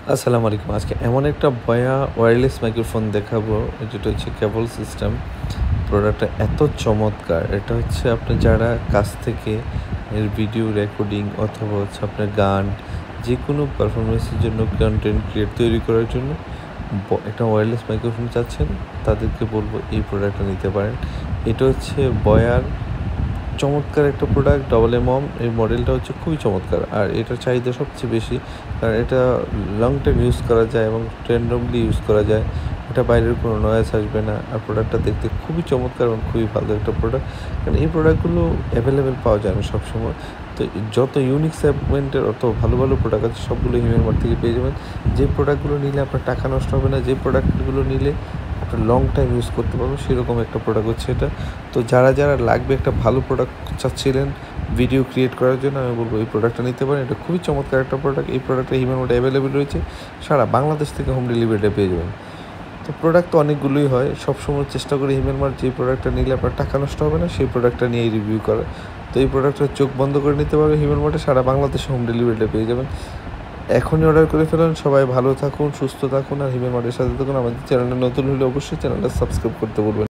আসসালামু আলাইকুম। আজকে এমন একটা বয়া ওয়্যারলেস মাইক্রোফোন দেখাবো, যেটা হচ্ছে কেবল সিস্টেম। প্রোডাক্টটা এত চমৎকার! এটা হচ্ছে আপনি যারা কাছ থেকে এর ভিডিও রেকর্ডিং অথবা হচ্ছে আপনার গান, যেকোনো পারফরম্যান্সের জন্য কনটেন্ট তৈরি করার জন্য একটা ওয়্যারলেস মাইক্রোফোন চাচ্ছেন, তাদেরকে বলবো এই প্রোডাক্টটা নিতে পারেন। এটা হচ্ছে বয়ার চমৎকার একটা প্রোডাক্ট, ডবল এমএম। এই মডেলটা হচ্ছে খুবই চমৎকার, আর এটার চাহিদা সবচেয়ে বেশি, কারণ এটা লং টাইম ইউজ করা যায় এবং র্যান্ডমলি ইউজ করা যায়। এটা বাইরের কোনো নয়েজ আসবে না, আর প্রোডাক্টটা দেখতে খুবই চমৎকার এবং খুবই ভালো একটা প্রোডাক্ট। কারণ এই প্রোডাক্টগুলো অ্যাভেলেবেল পাওয়া যায় না সবসময়। তো যত ইউনিক সেগমেন্টের অত ভালো ভালো প্রোডাক্ট আছে, সবগুলো হিউম্যান মার্ট থেকে পেয়ে যাবেন। যে প্রোডাক্টগুলো নিলে আপনার টাকা নষ্ট হবে না, যে প্রোডাক্টগুলো নিলে আপনার লং টাইম ইউজ করতে পারবেন, সেরকম একটা প্রোডাক্ট হচ্ছে এটা। তো যারা লাগবে একটা ভালো প্রোডাক্ট চাচ্ছিলেন ভিডিও ক্রিয়েট করার জন্য, আমি বলবো এই প্রোডাক্টটা নিতে পারেন। এটা খুবই চমৎকার একটা প্রোডাক্ট। এই প্রোডাক্টটা হিউম্যান মার্টে অ্যাভেলেবেল রয়েছে, সারা বাংলাদেশ থেকে হোম ডেলিভারিটা পেয়ে যাবেন। তো প্রোডাক্ট তো অনেকগুলোই হয়, সবসময় চেষ্টা করি হিউম্যান মার্ট যে প্রোডাক্টটা নিলে আপনার টাকা নষ্ট হবে না, সেই প্রোডাক্টটা নিয়েই রিভিউ করা। তো এই প্রোডাক্টটা চোখ বন্ধ করে নিতে পারবে হিউম্যান মার্টে, সারা বাংলাদেশে হোম ডেলিভারিটা পেয়ে যাবেন। এখনই অর্ডার করে ফেলুন। সবাই ভালো থাকুন, সুস্থ থাকুন, আর হিউম্যান মার্টের সাথে থাকুন। আমাদের চ্যানেলে নতুন হলে অবশ্যই চ্যানেলটা সাবস্ক্রাইব করতে বলবেন।